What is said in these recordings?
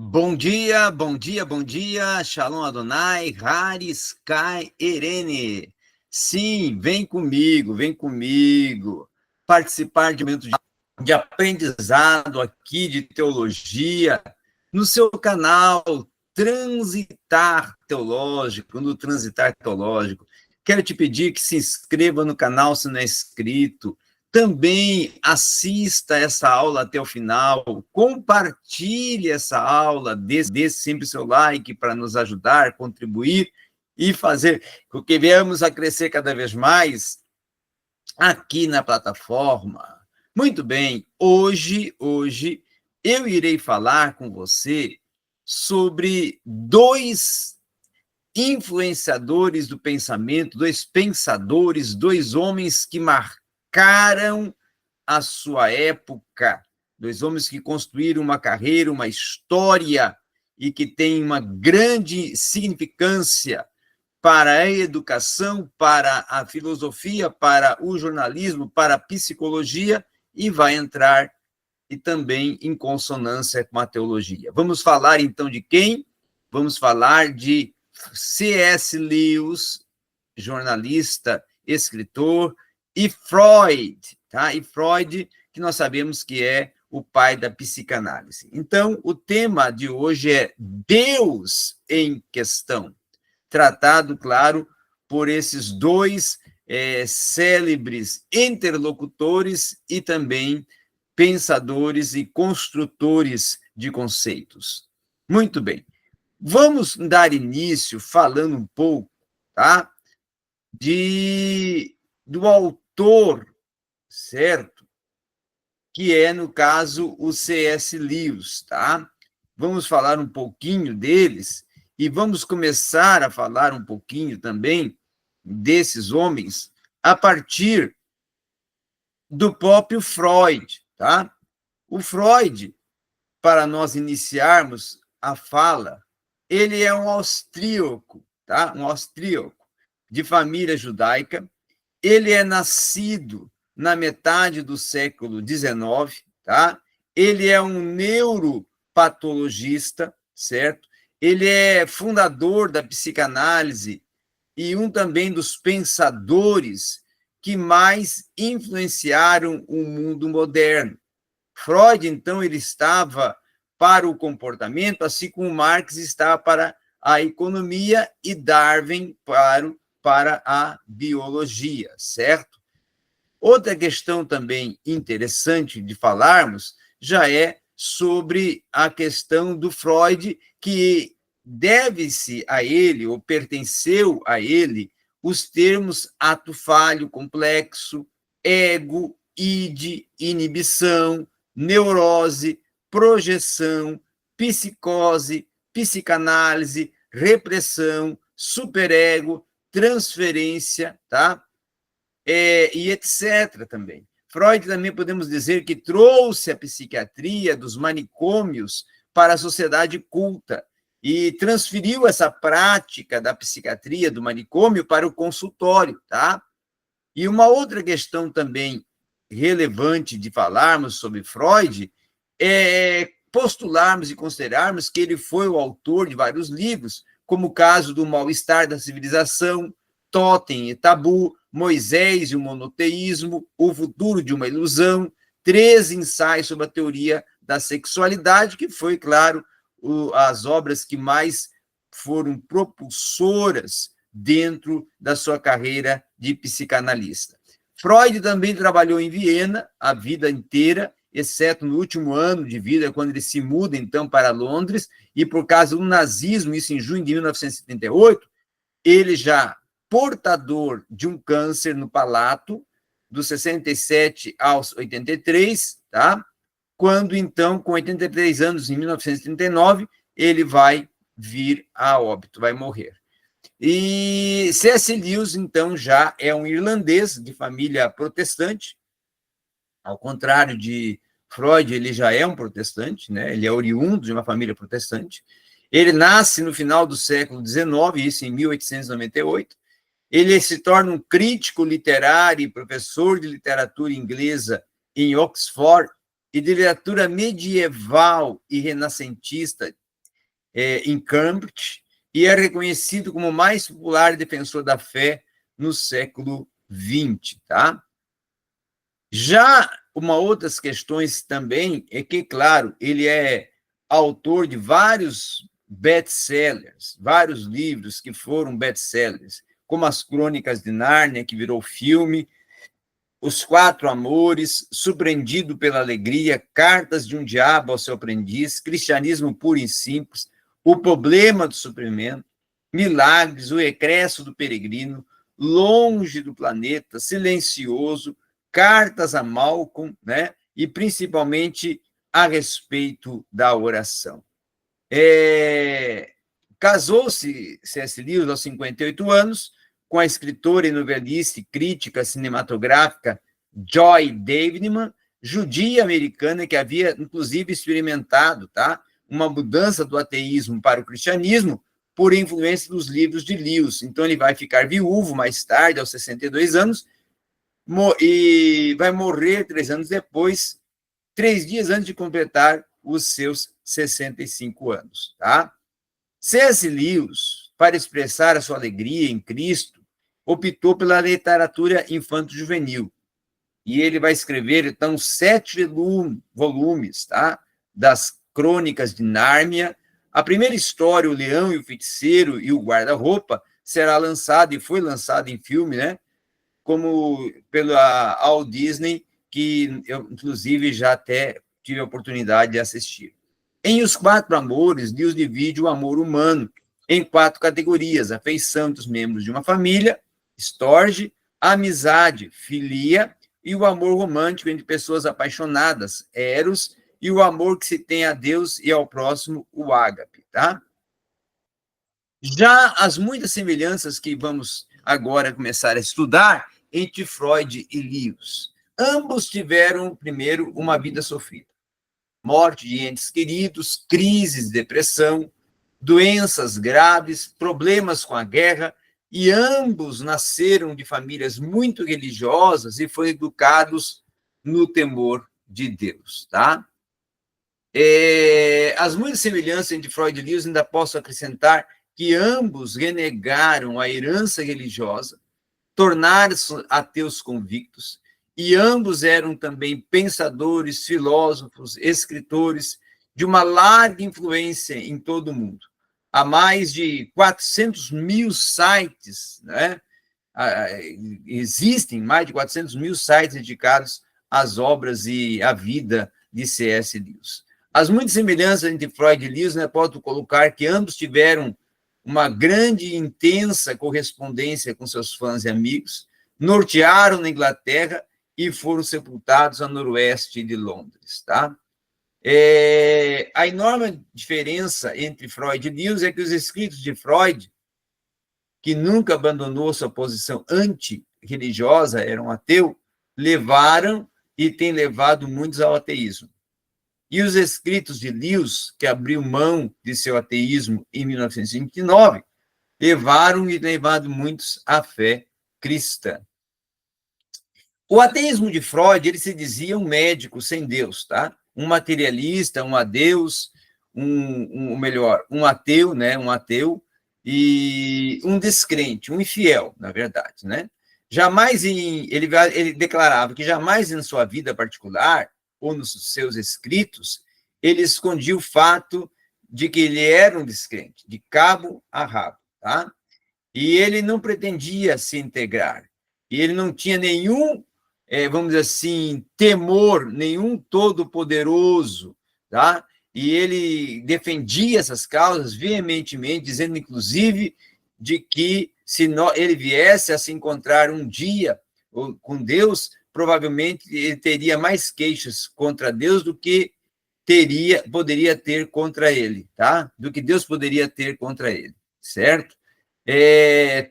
Bom dia, bom dia, bom dia. Shalom Adonai, Haris Kai Erene. Sim, vem comigo. Participar de um momento de aprendizado aqui de teologia no seu canal Transitar Teológico, no Transitar Teológico. Quero te pedir que se inscreva no canal se não é inscrito. Também assista essa aula até o final, compartilhe essa aula, dê sempre seu like para nos ajudar, contribuir e fazer com que venhamos a crescer cada vez mais aqui na plataforma. Muito bem, hoje eu irei falar com você sobre dois influenciadores do pensamento, dois pensadores, dois homens que marcaram a sua época, dois homens que construíram uma carreira, uma história e que têm uma grande significância para a educação, para a filosofia, para o jornalismo, para a psicologia e vai entrar e também em consonância com a teologia. Vamos falar então de quem? Vamos falar de C.S. Lewis, jornalista, escritor, e Freud, tá? E Freud, que nós sabemos que é o pai da psicanálise. Então, o tema de hoje é Deus em questão, tratado, claro, por esses dois célebres interlocutores e também pensadores e construtores de conceitos. Muito bem. Vamos dar início falando um pouco, tá? Do autor, certo? Que é, no caso, o C.S. Lewis, tá? Vamos falar um pouquinho deles e vamos começar a falar um pouquinho também desses homens a partir do próprio Freud, tá? O Freud, para nós iniciarmos a fala, ele é um austríaco, tá? Um austríaco de família judaica. Ele é nascido na metade do século XIX, tá? Ele é um neuropatologista, certo? Ele é fundador da psicanálise e um também dos pensadores que mais influenciaram o mundo moderno. Freud, então, ele estava para o comportamento, assim como Marx estava para a economia e Darwin para a biologia, certo? Outra questão também interessante de falarmos já é sobre a questão do Freud, que deve-se a ele, ou pertenceu a ele, os termos ato falho complexo, ego, id, inibição, neurose, projeção, psicose, psicanálise, repressão, superego, transferência, tá? E etc. também. Freud também podemos dizer que trouxe a psiquiatria dos manicômios para a sociedade culta e transferiu essa prática da psiquiatria do manicômio para o consultório, tá? E uma outra questão também relevante de falarmos sobre Freud é postularmos e considerarmos que ele foi o autor de vários livros, como o caso do Mal-Estar da Civilização, Totem e Tabu, Moisés e o Monoteísmo, O Futuro de uma Ilusão, 13 ensaios sobre a teoria da sexualidade, que foi, claro, as obras que mais foram propulsoras dentro da sua carreira de psicanalista. Freud também trabalhou em Viena a vida inteira, exceto no último ano de vida, quando ele se muda, então, para Londres, e por causa do nazismo, isso em junho de 1978, ele já portador de um câncer no palato, dos 67 aos 83, tá? Quando, então, com 83 anos, em 1939, ele vai vir a óbito, vai morrer. E C.S. Lewis, então, já é um irlandês de família protestante, ao contrário de Freud, ele já é um protestante, né? Ele é oriundo de uma família protestante. Ele nasce no final do século XIX, isso em 1898. Ele se torna um crítico literário e professor de literatura inglesa em Oxford e de literatura medieval e renascentista em Cambridge, e é reconhecido como o mais popular defensor da fé no século XX, tá? Já uma outras questões também é que, claro, ele é autor de vários best-sellers, vários livros que foram best-sellers, como As Crônicas de Nárnia, que virou filme, Os Quatro Amores, Surpreendido pela Alegria, Cartas de um Diabo ao seu Aprendiz, Cristianismo Puro e Simples, O Problema do Sofrimento, Milagres, O Egresso do Peregrino, Longe do Planeta, Silencioso, Cartas a Malcolm, né? E principalmente a respeito da oração. Casou-se C.S. Lewis aos 58 anos com a escritora e novelista e crítica cinematográfica Joy Davidman, judia americana que havia, inclusive, experimentado, tá, uma mudança do ateísmo para o cristianismo por influência dos livros de Lewis. Então, ele vai ficar viúvo mais tarde, aos 62 anos, e vai morrer 3 anos depois, 3 dias antes de completar os seus 65 anos. Tá? C.S. Lewis, para expressar a sua alegria em Cristo, optou pela literatura infanto-juvenil. E ele vai escrever, então, 7 volumes, tá? Das Crônicas de Nárnia. A primeira história, O Leão e o Feiticeiro e o Guarda-Roupa, será lançada e foi lançada em filme, né? Como pela Walt Disney, que eu, inclusive, já até tive a oportunidade de assistir. Em Os Quatro Amores, Deus divide o amor humano em 4 categorias: afeição dos membros de uma família, storge, amizade, filia, e o amor romântico entre pessoas apaixonadas, eros, e o amor que se tem a Deus e ao próximo, o ágape, tá? Já as muitas semelhanças que vamos agora começar a estudar entre Freud e Lewis. Ambos tiveram, primeiro, uma vida sofrida. Morte de entes queridos, crises, depressão, doenças graves, problemas com a guerra, e ambos nasceram de famílias muito religiosas e foram educados no temor de Deus, tá? As muitas semelhanças entre Freud e Lewis ainda posso acrescentar que ambos renegaram a herança religiosa, tornaram-se ateus convictos, e ambos eram também pensadores, filósofos, escritores de uma larga influência em todo o mundo. Há mais de 400 mil sites, né? Existem mais de 400 mil sites dedicados às obras e à vida de C.S. Lewis. As muitas semelhanças entre Freud e Lewis, né, posso colocar que ambos tiveram uma grande e intensa correspondência com seus fãs e amigos, nortearam na Inglaterra e foram sepultados a noroeste de Londres, tá? A enorme diferença entre Freud e Lewis é que os escritos de Freud, que nunca abandonou sua posição anti-religiosa, era um ateu, levaram e têm levado muitos ao ateísmo. E os escritos de Lewis, que abriu mão de seu ateísmo em 1929, levaram e levado muitos à fé cristã. O ateísmo de Freud, ele se dizia um médico sem Deus, tá? Um materialista, um adeus, um ateu, né? Um ateu e um descrente, um infiel, na verdade, né? Jamais ele declarava que jamais em sua vida particular ou nos seus escritos ele escondia o fato de que ele era um descrente, de cabo a rabo, tá? E ele não pretendia se integrar, e ele não tinha nenhum, vamos dizer assim, temor, nenhum todo-poderoso, tá? E ele defendia essas causas veementemente, dizendo, inclusive, de que se ele viesse a se encontrar um dia com Deus, provavelmente ele teria mais queixas contra Deus do que poderia ter contra ele, tá? Do que Deus poderia ter contra ele, certo?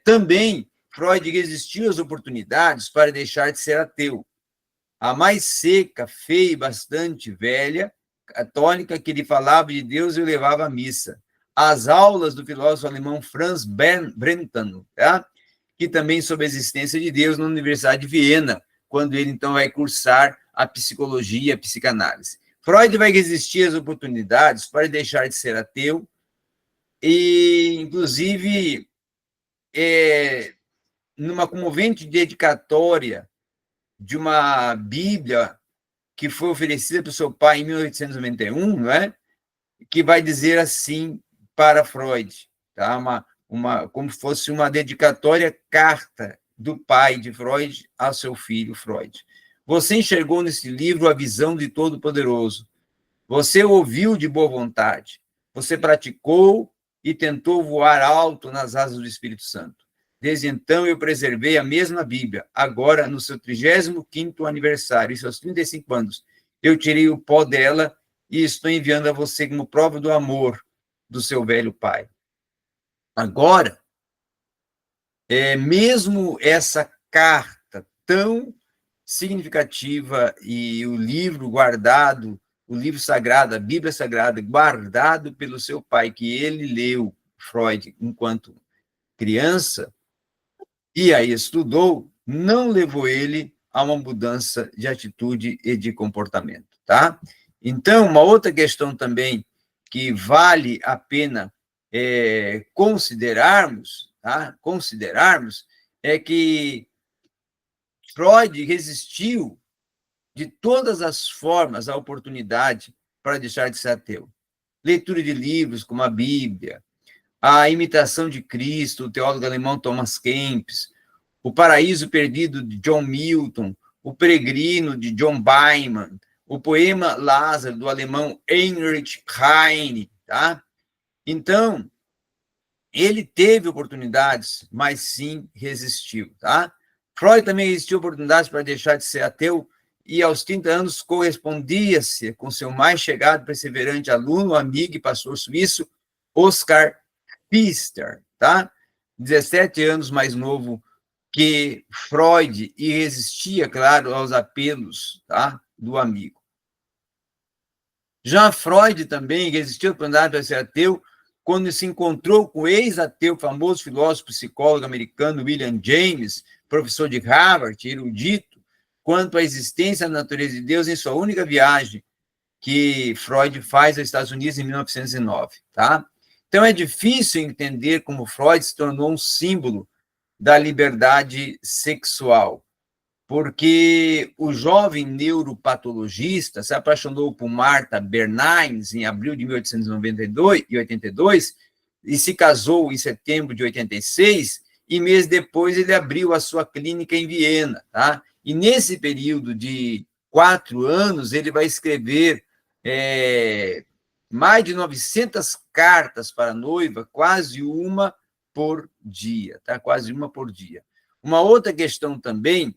Também Freud resistiu às oportunidades para deixar de ser ateu. A mais seca, feia e bastante velha, católica, que lhe falava de Deus e o levava à missa. As aulas do filósofo alemão Franz Brentano, tá? Que também sobre a existência de Deus na Universidade de Viena, quando ele, então, vai cursar a psicologia, a psicanálise. Freud vai resistir às oportunidades para deixar de ser ateu, E, inclusive, numa comovente dedicatória de uma Bíblia que foi oferecida pelo seu pai em 1891, não é? Que vai dizer assim para Freud, tá? Como se fosse uma dedicatória carta do pai de Freud ao seu filho Freud. Você enxergou nesse livro a visão de Todo-Poderoso. Você ouviu de boa vontade. Você praticou e tentou voar alto nas asas do Espírito Santo. Desde então eu preservei a mesma Bíblia. Agora, no seu 35º aniversário e seus 35 anos, eu tirei o pó dela e estou enviando a você como prova do amor do seu velho pai. Agora, mesmo essa carta tão significativa e o livro guardado, o livro sagrado, a Bíblia Sagrada, guardado pelo seu pai, que ele leu, Freud, enquanto criança, e aí estudou, não levou ele a uma mudança de atitude e de comportamento, tá? Então, uma outra questão também que vale a pena considerarmos, tá? Considerarmos é que Freud resistiu de todas as formas à oportunidade para deixar de ser ateu. Leitura de livros como a Bíblia, a Imitação de Cristo, o teólogo alemão Thomas Kempis, o Paraíso Perdido, de John Milton, o Peregrino, de John Byman, o poema Lázaro, do alemão Heinrich Heine, tá? Então, ele teve oportunidades, mas sim resistiu, tá? Freud também resistiu oportunidades para deixar de ser ateu e, aos 30 anos, correspondia-se com seu mais chegado, perseverante aluno, amigo e pastor suíço, Oscar Pfister, tá? 17 anos mais novo que Freud e resistia, claro, aos apelos, tá, do amigo. Já Freud também resistiu à oportunidade para ser ateu quando se encontrou com o ex-ateu, famoso filósofo psicólogo americano William James, professor de Harvard, erudito, quanto à existência da natureza de Deus em sua única viagem que Freud faz aos Estados Unidos em 1909, tá? Então é difícil entender como Freud se tornou um símbolo da liberdade sexual, porque o jovem neuropatologista se apaixonou por Martha Bernines em abril de 1882 e se casou em setembro de 86, e mês depois ele abriu a sua clínica em Viena, tá? E nesse período de 4 anos ele vai escrever mais de 900 cartas para a noiva, quase uma por dia, tá? Quase uma por dia. Uma outra questão também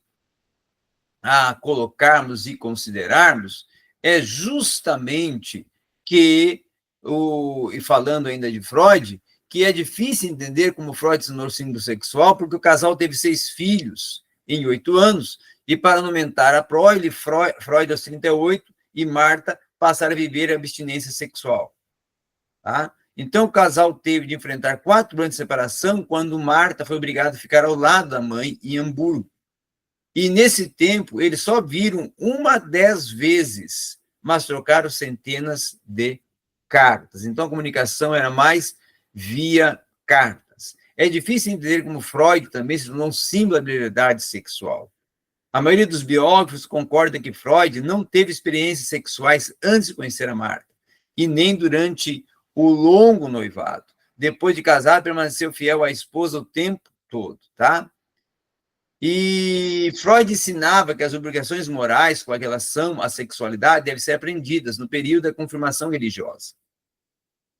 a colocarmos e considerarmos é justamente que, e falando ainda de Freud, que é difícil entender como Freud se tornou símbolo sexual, porque o casal teve 6 filhos em 8 anos, e para aumentar a prole, Freud aos 38 e Marta passaram a viver a abstinência sexual. Tá? Então, o casal teve de enfrentar 4 anos de separação quando Marta foi obrigada a ficar ao lado da mãe em Hamburgo. E, nesse tempo, eles só viram uma 10 vezes, mas trocaram centenas de cartas. Então, a comunicação era mais via cartas. É difícil entender como Freud também se tornou um símbolo da liberdade sexual. A maioria dos biógrafos concorda que Freud não teve experiências sexuais antes de conhecer a Marta, e nem durante o longo noivado. Depois de casado, permaneceu fiel à esposa o tempo todo, tá? E Freud ensinava que as obrigações morais com a relação à sexualidade devem ser aprendidas no período da confirmação religiosa.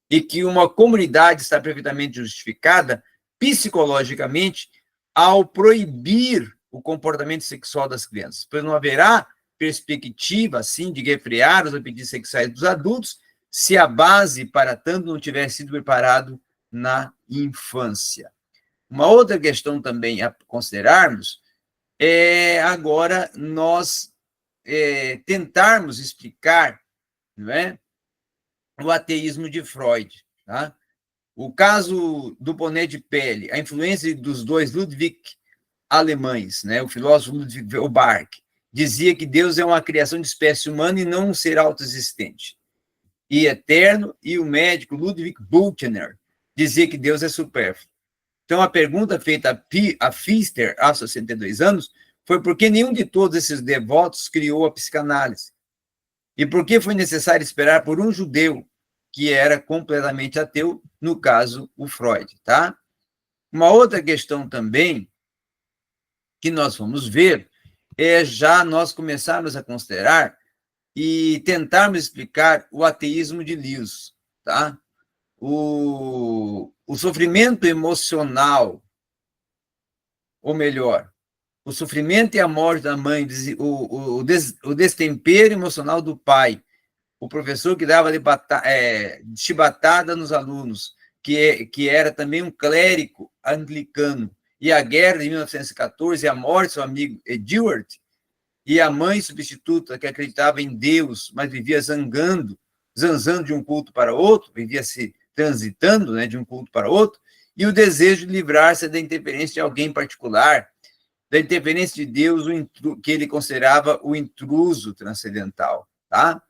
E que uma comunidade está perfeitamente justificada psicologicamente ao proibir o comportamento sexual das crianças, pois não haverá perspectiva, assim, de refrear os apetites sexuais dos adultos se a base para tanto não tiver sido preparado na infância. Uma outra questão também a considerarmos é agora nós tentarmos explicar, não é, o ateísmo de Freud. Tá? O caso do boné de pele, a influência dos dois Ludwig alemães, né, o filósofo Ludwig Feuerbach, dizia que Deus é uma criação de espécie humana e não um ser autoexistente e eterno, e o médico Ludwig Buchner dizia que Deus é supérfluo. Então, a pergunta feita a Pfister, aos 62 anos, foi por que nenhum de todos esses devotos criou a psicanálise? E por que foi necessário esperar por um judeu que era completamente ateu, no caso, o Freud, tá? Uma outra questão também que nós vamos ver é já nós começarmos a considerar e tentarmos explicar o ateísmo de Lewis, tá? O sofrimento emocional, ou melhor, o sofrimento e a morte da mãe, o destempero emocional do pai, o professor que dava chibatada nos alunos, que era também um clérigo anglicano, e a guerra de 1914, a morte do seu amigo Edward, e a mãe substituta que acreditava em Deus, mas vivia zanzando de um culto para outro, vivia se transitando, né, de um culto para outro, e o desejo de livrar-se da interferência de alguém particular, da interferência de Deus, que ele considerava o intruso transcendental, tá?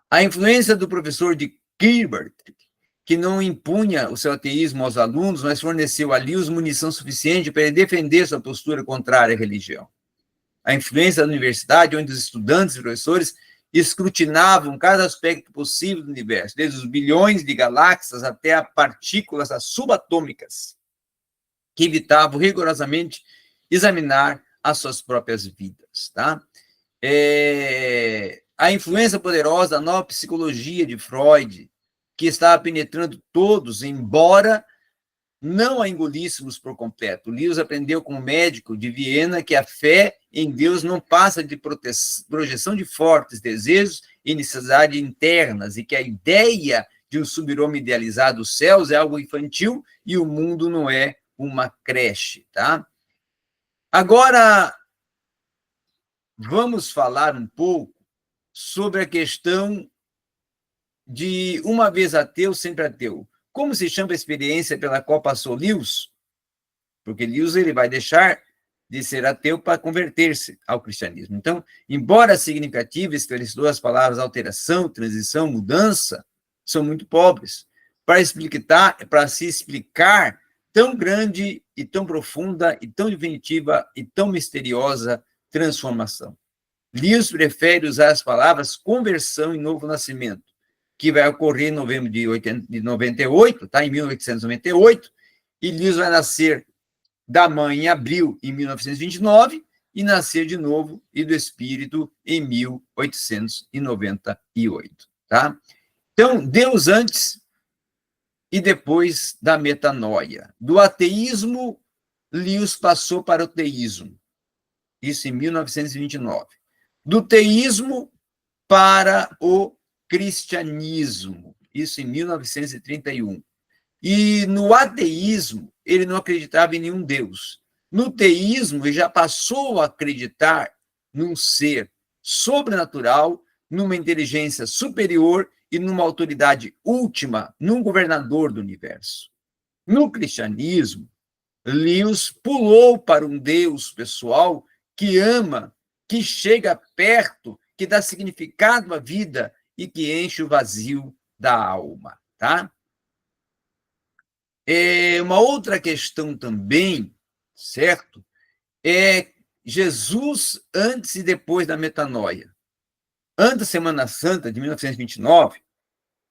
A influência do professor de Kilbert, que não impunha o seu ateísmo aos alunos, mas forneceu a Lewis munição suficiente para ele defender sua postura contrária à religião. A influência da universidade, onde os estudantes e professores escrutinavam cada aspecto possível do universo, desde os bilhões de galáxias até as partículas subatômicas, que evitavam rigorosamente examinar as suas próprias vidas, tá? A influência poderosa da nova psicologia de Freud, que estava penetrando todos, embora não a engolíssemos por completo. Lewis aprendeu como médico de Viena que a fé em Deus não passa de projeção de fortes desejos e necessidades internas, e que a ideia de um super-homem idealizado dos céus é algo infantil e o mundo não é uma creche, tá? Agora, vamos falar um pouco sobre a questão de uma vez ateu, sempre ateu. Como se chama a experiência pela qual passou Lewis? Porque Lewis ele vai deixar de ser ateu para converter-se ao cristianismo. Então, embora significativa, esclarecedor, as palavras alteração, transição, mudança, são muito pobres para se explicar tão grande e tão profunda e tão definitiva e tão misteriosa transformação. Lewis prefere usar as palavras conversão e novo nascimento, que vai ocorrer em novembro de 98, tá? Em 1898, e Lewis vai nascer da mãe em abril de 1929 e nascer de novo e do espírito em 1898, tá? Então, Deus antes e depois da metanoia. Do ateísmo, Lewis passou para o teísmo, isso em 1929. Do teísmo para o cristianismo, isso em 1931. E no ateísmo, ele não acreditava em nenhum Deus. No teísmo, ele já passou a acreditar num ser sobrenatural, numa inteligência superior e numa autoridade última, num governador do universo. No cristianismo, Lewis pulou para um Deus pessoal que ama, que chega perto, que dá significado à vida e que enche o vazio da alma, tá? Uma outra questão também, certo? É Jesus antes e depois da metanoia. Antes da Semana Santa de 1929,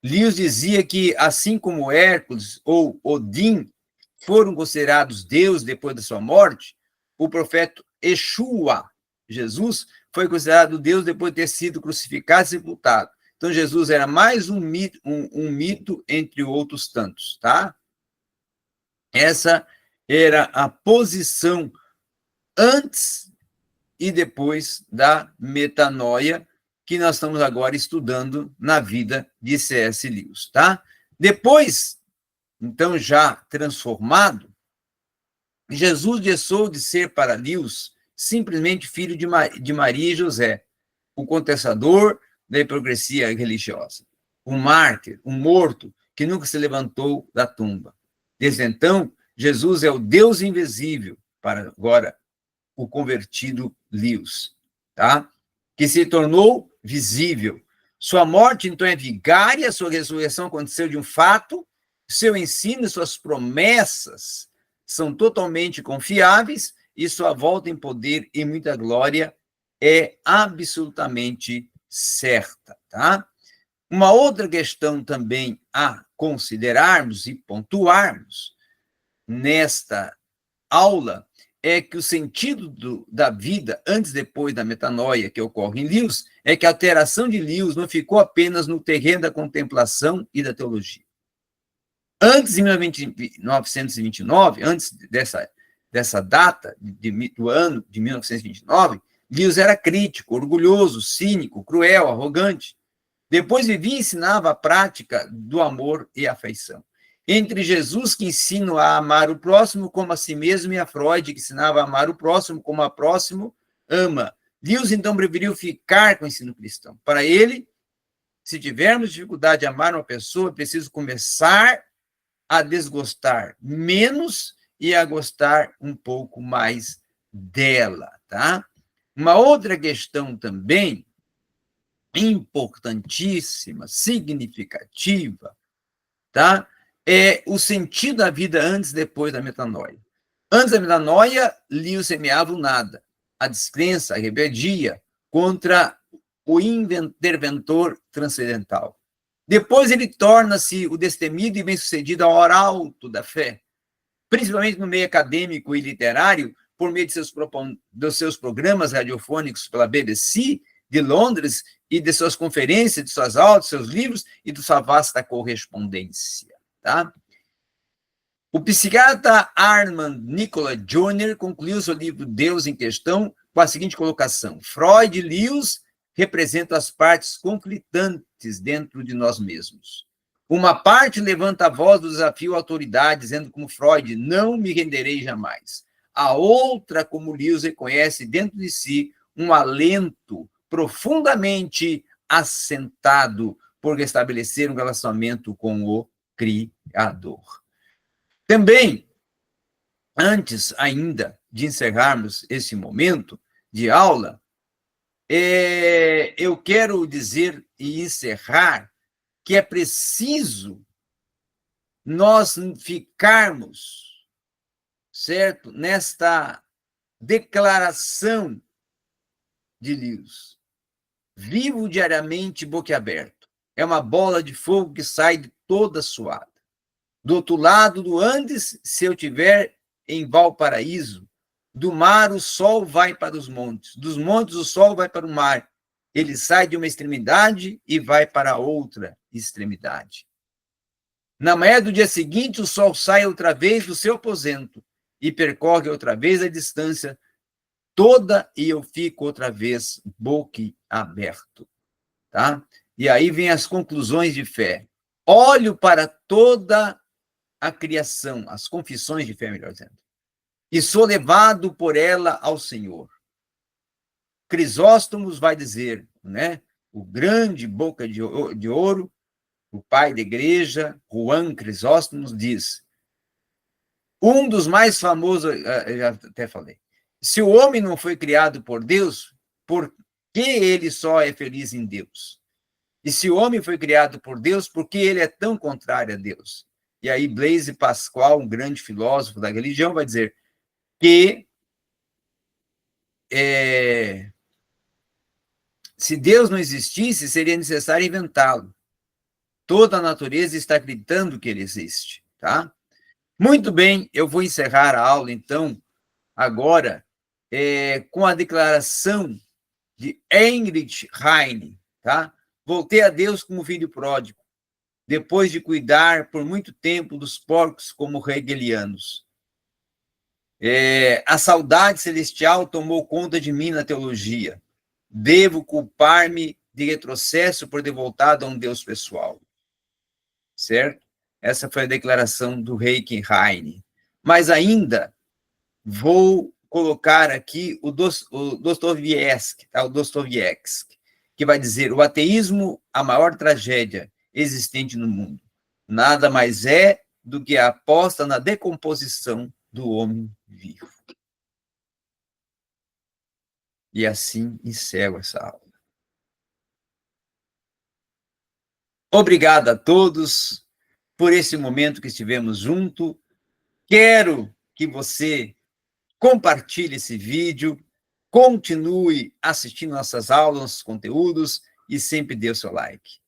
Lewis dizia que, assim como Hércules ou Odin foram considerados deuses depois da sua morte, o profeta Yeshua, Jesus, foi considerado Deus depois de ter sido crucificado e sepultado. Então, Jesus era mais um mito entre outros tantos, tá? Essa era a posição antes e depois da metanoia que nós estamos agora estudando na vida de C.S. Lewis, tá? Depois, então, já transformado, Jesus deixou de ser para Lewis simplesmente filho de Maria e José, o contestador da hipocrisia religiosa, um mártir, um morto que nunca se levantou da tumba. Desde então, Jesus é o Deus invisível para agora o convertido Lewis, tá? Que se tornou visível. Sua morte, então, é vigária, sua ressurreição aconteceu de um fato, Seu ensino e suas promessas são totalmente confiáveis e sua volta em poder e muita glória é absolutamente certa, tá? Uma outra questão também a considerarmos e pontuarmos nesta aula é que o sentido da vida antes e depois da metanoia que ocorre em Lewis é que a alteração de Lewis não ficou apenas no terreno da contemplação e da teologia. Antes de 1929, antes dessa data, do ano de 1929, Lewis era crítico, orgulhoso, cínico, cruel, arrogante. Depois vivia e ensinava a prática do amor e afeição. Entre Jesus, que ensina a amar o próximo como a si mesmo, e a Freud, que ensinava a amar o próximo como a próximo ama. Lewis, então, preferiu ficar com o ensino cristão. Para ele, se tivermos dificuldade de amar uma pessoa, é preciso começar a desgostar menos e a gostar um pouco mais dela, tá? Uma outra questão também importantíssima, significativa, tá? É o sentido da vida antes e depois da metanoia. Antes da metanoia, Lewis semeava o nada, a descrença, a rebeldia contra o interventor transcendental. Depois ele torna-se o destemido e bem-sucedido ao alto da fé, principalmente no meio acadêmico e literário, por meio dos seus programas radiofônicos pela BBC de Londres e de suas conferências, de suas aulas, de seus livros e de sua vasta correspondência. Tá? O psiquiatra Armand Nicola Jr. concluiu seu livro Deus em Questão com a seguinte colocação: Freud e Lewis representam as partes conflitantes dentro de nós mesmos. Uma parte levanta a voz do desafio à autoridade, dizendo como Freud, não me renderei jamais. A outra, como Lewis, reconhece dentro de si um alento profundamente assentado por estabelecer um relacionamento com o Criador. Também, antes ainda de encerrarmos esse momento de aula, eu quero dizer e encerrar que é preciso nós ficarmos, certo, nesta declaração de Lewis. Vivo diariamente boquiaberto. É uma bola de fogo que sai de toda suada. Do outro lado do Andes, se eu tiver em Valparaíso, do mar o sol vai para os montes, dos montes o sol vai para o mar. Ele sai de uma extremidade e vai para outra extremidade. Na manhã do dia seguinte, o sol sai outra vez do seu aposento e percorre outra vez a distância toda e eu fico outra vez boquiaberto, tá? E aí vem as conclusões de fé. Olho para toda a criação, as confissões de fé, melhor dizendo, e sou levado por ela ao Senhor. Crisóstomos vai dizer, né? O grande boca de ouro, o pai da igreja, Juan Crisóstomos, diz, um dos mais famosos, já até falei, se o homem não foi criado por Deus, por que ele só é feliz em Deus? E se o homem foi criado por Deus, por que ele é tão contrário a Deus? E aí Blaise Pascal, um grande filósofo da religião, vai dizer que se Deus não existisse, seria necessário inventá-lo. Toda a natureza está acreditando que ele existe, tá? Muito bem, eu vou encerrar a aula, então, agora, com a declaração de Heinrich Heine, tá? Voltei a Deus como filho pródigo, depois de cuidar por muito tempo dos porcos como hegelianos. A saudade celestial tomou conta de mim na teologia. Devo culpar-me de retrocesso por ter voltado a um Deus pessoal. Certo? Essa foi a declaração do Heinrich Heine. Mas ainda vou colocar aqui o Dostoiévski, tá? O Dostoiévski, que vai dizer: o ateísmo, a maior tragédia existente no mundo, nada mais é do que a aposta na decomposição do homem vivo. E assim encerro essa aula. Obrigado a todos. por esse momento que estivemos juntos. Quero que você compartilhe esse vídeo, continue assistindo nossas aulas, nossos conteúdos e sempre dê o seu like.